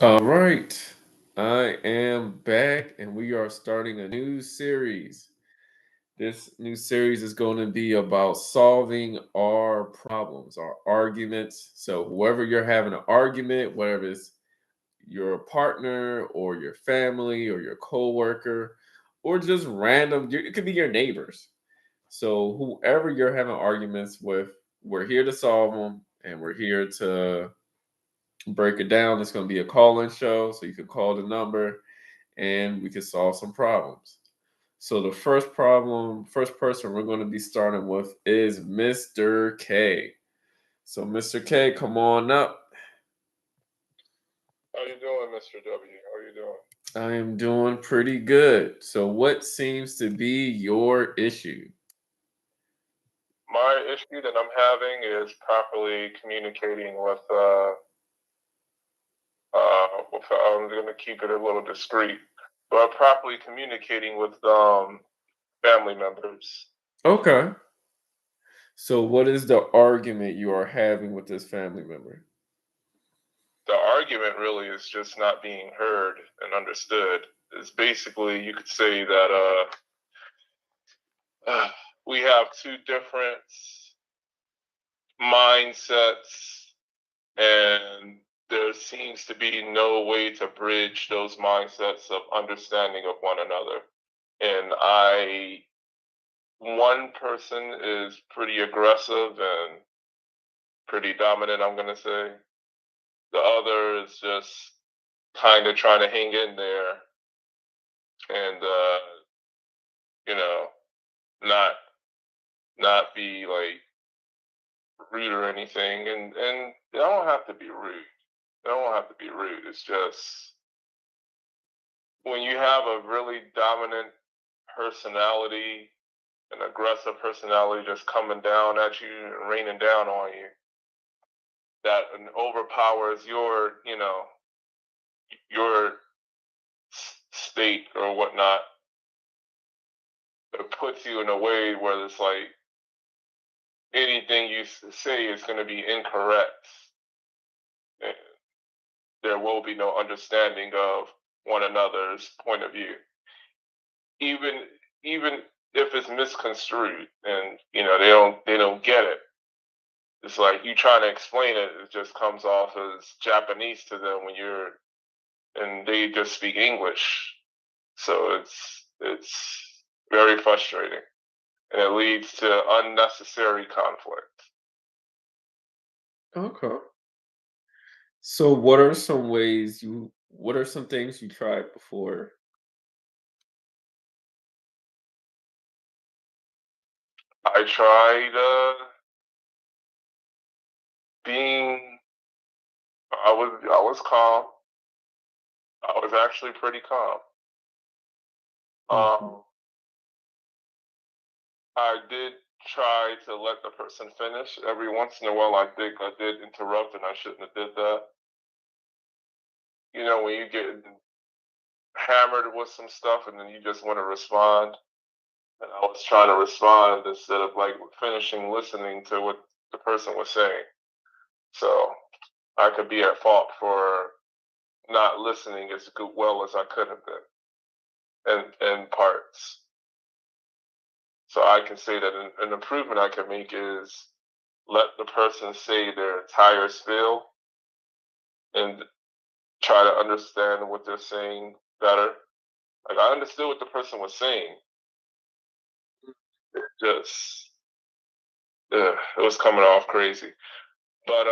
All right. I am back and we are starting a new series. This new series is going to be about solving our problems, our arguments. So, whoever you're having an argument, whether it's your partner or your family or your coworker or just random, it could be your neighbors. So, whoever you're having arguments with, we're here to solve them and we're here to break it down. It's going to be a call-in show, so you can call the number and we can solve some problems. So the first person we're going to be starting with is Mr. K. So Mr. K, come on up. How you doing, Mr. W? How you doing? I am doing pretty good. So what seems to be your issue? My issue that I'm having is properly communicating I'm going to keep it a little discreet, but properly communicating with family members. Okay. So what is the argument you are having with this family member? The argument really is just not being heard and understood. It's basically, you could say that we have two different mindsets, and there seems to be no way to bridge those mindsets of understanding of one another. And one person is pretty aggressive and pretty dominant, I'm going to say. The other is just kind of trying to hang in there and, you know, not, not be like rude or anything. And they don't have to be rude. They don't have to be rude. It's just when you have a really dominant personality, an aggressive personality just coming down at you and raining down on you, that overpowers your state or whatnot. It puts you in a way where it's like anything you say is going to be incorrect. And there will be no understanding of one another's point of view. Even even if it's misconstrued and they don't get it, it's like you trying to explain it, it just comes off as Japanese to them and they just speak English. So it's very frustrating, and it leads to unnecessary conflict. Okay. So what are some things you tried before? I tried being I was calm. I was actually pretty calm. Mhm. Um, I did try to let the person finish. Every once in a while, I did interrupt, and I shouldn't have did that. When you get hammered with some stuff, and then you just want to respond. And I was trying to respond instead of like finishing listening to what the person was saying. So I could be at fault for not listening as well as I could have been in parts. So I can say that an improvement I can make is let the person say their entire spiel and try to understand what they're saying better. Like I understood what the person was saying. It just it was coming off crazy. But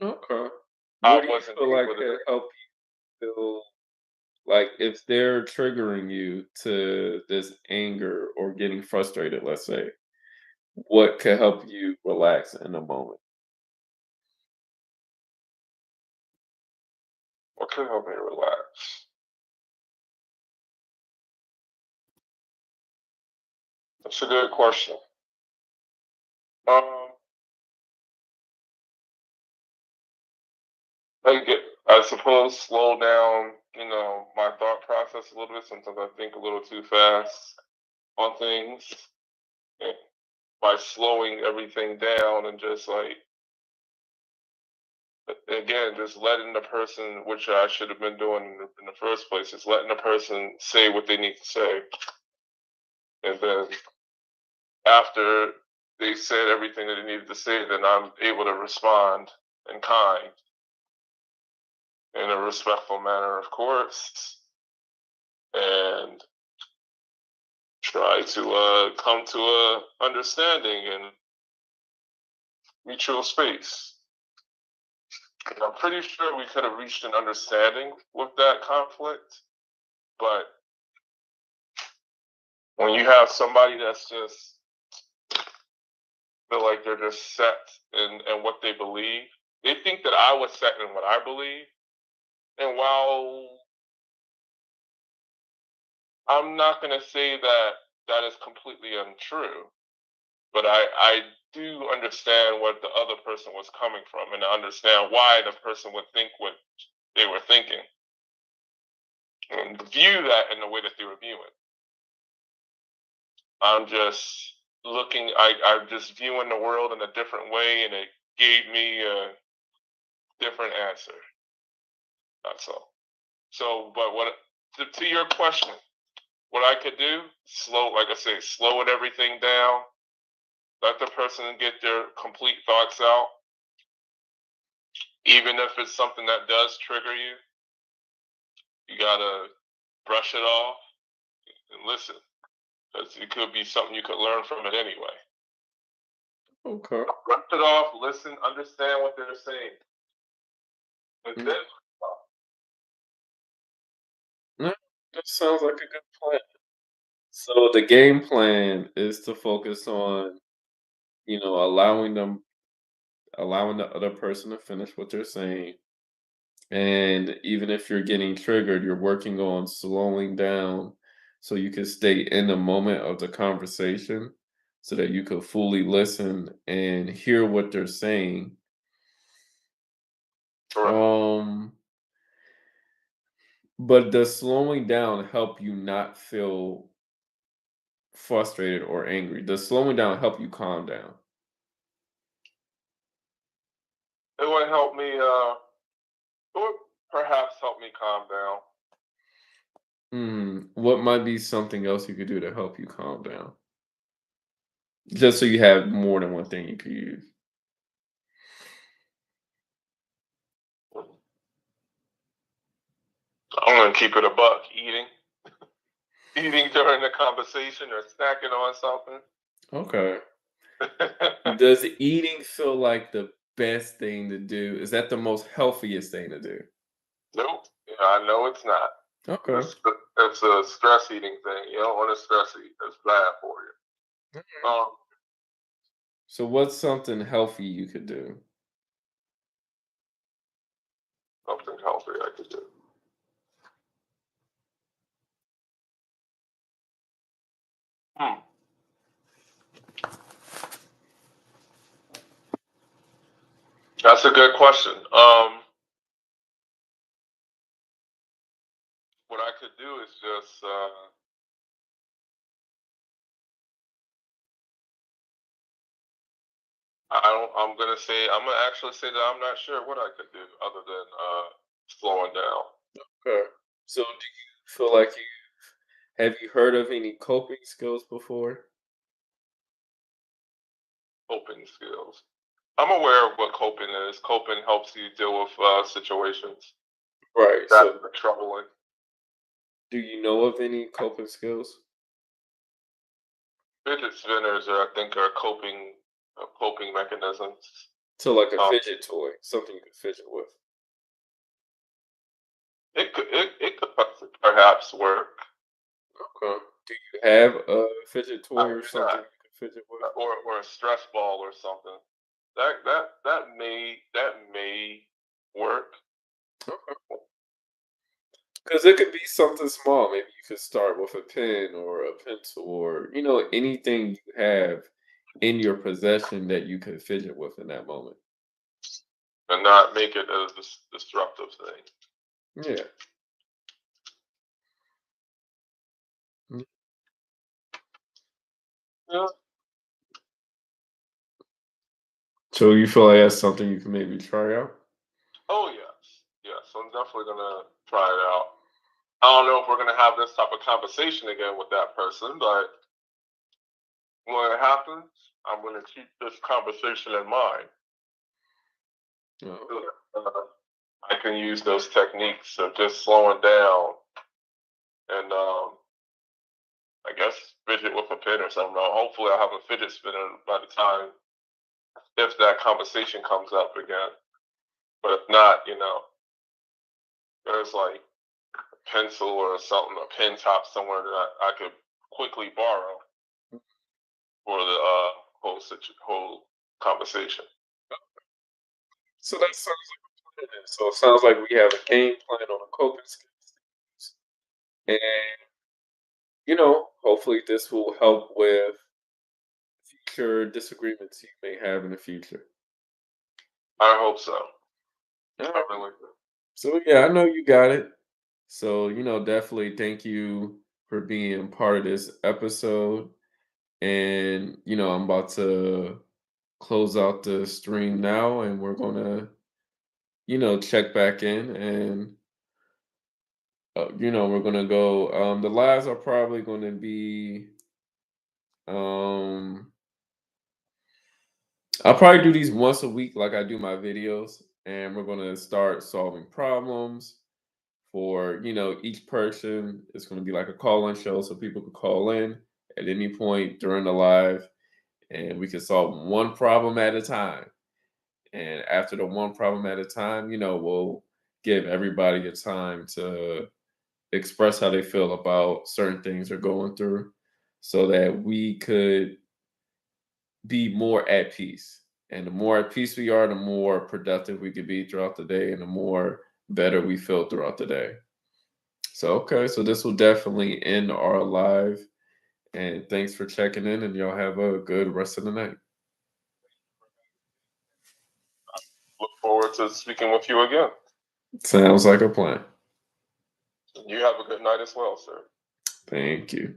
Okay. I What do you wasn't feel like able to. could help you feel like if they're triggering you to this anger or getting frustrated, let's say, what could help you relax in a moment? What could help me relax? That's a good question. Um, I suppose slow down, my thought process a little bit. Sometimes I think a little too fast on things. And by slowing everything down and just like again, just letting the person, which I should have been doing in the first place, is letting the person say what they need to say, and then after they said everything that they needed to say, then I'm able to respond in kind, in a respectful manner, of course, and try to come to a understanding and mutual space. And I'm pretty sure we could have reached an understanding with that conflict, but when you have somebody that's just feel like they're just set in what they believe, they think that I was set in what I believe, and while I'm not going to say that that is completely untrue, but I do understand what the other person was coming from, and I understand why the person would think what they were thinking, and view that in the way that they were viewing. I'm just I'm just viewing the world in a different way, and it gave me a different answer. That's all. So, but to your question, what I could do, like I say, slowing everything down, let the person get their complete thoughts out, even if it's something that does trigger you. You gotta brush it off and listen, because it could be something you could learn from it anyway. Okay. Brush it off, listen, understand what they're saying, and Mm. then No, that sounds like a good plan. So the game plan is to focus on, allowing the other person to finish what they're saying. And even if you're getting triggered, you're working on slowing down so you can stay in the moment of the conversation so that you could fully listen and hear what they're saying. correct. Um, but does slowing down help you not feel frustrated or angry? Does slowing down help you calm down? It would help me. It would perhaps help me calm down. What might be something else you could do to help you calm down? Just so you have more than one thing you could use. I'm gonna keep it a buck. Eating during the conversation or snacking on something. Okay. Does eating feel like the best thing to do? Is that the most healthiest thing to do? Nope. Yeah, I know it's not. Okay. It's a stress eating thing. You don't want to stress eat. It's bad for you. So what's something healthy you could do? Something healthy I could do. Hmm. That's a good question. What I could do is just I'm gonna actually say that I'm not sure what I could do other than slowing down. Okay. So do you feel like have you heard of any coping skills before? Coping skills. I'm aware of what coping is. Coping helps you deal with situations Right. that So are troubling. do you know of any coping skills? Fidget spinners are, I think, are coping mechanisms. So like a Um, fidget toy, something you could fidget with. it could perhaps work. Okay. Do you have a fidget I toy or do something not, you can fidget with? or a stress ball or something. That may work. Okay. Because it could be something small. Maybe you could start with a pen or a pencil or, anything you have in your possession that you could fidget with in that moment. And not make it a disruptive thing. Yeah. Mm. Yeah. So you feel like that's something you can maybe try out? so I'm definitely gonna try it out. I don't know if we're gonna have this type of conversation again with that person, but when it happens, I'm gonna keep this conversation in mind. Oh, I can use those techniques of just slowing down and I guess fidget with a pen or something. Hopefully, I'll have a fidget spinner by the time if that conversation comes up again. But if not, there's like a pencil or something, a pen top somewhere that I could quickly borrow for the whole conversation. so that sounds like a plan. So it sounds like we have a game plan on a coping skills, and hopefully this will help with future disagreements you may have in the future. I hope so. All I right. really do. So yeah, I know you got it. So definitely thank you for being part of this episode. And I'm about to close out the stream now, and we're gonna check back in, and we're gonna go. The lives are probably going to be. Um, I'll probably do these once a week, like I do my videos, and we're gonna start solving problems for each person. It's going to be like a call-in show, so people can call in at any point during the live, and we can solve one problem at a time. And after the one problem at a time, we'll give everybody a time to express how they feel about certain things they're going through, so that we could be more at peace. And the more at peace we are, the more productive we could be throughout the day, and the more better we feel throughout the day. So, okay, so this will definitely end our live. And thanks for checking in, and y'all have a good rest of the night. Look forward to speaking with you again. Sounds like a plan. You have a good night as well, sir. Thank you.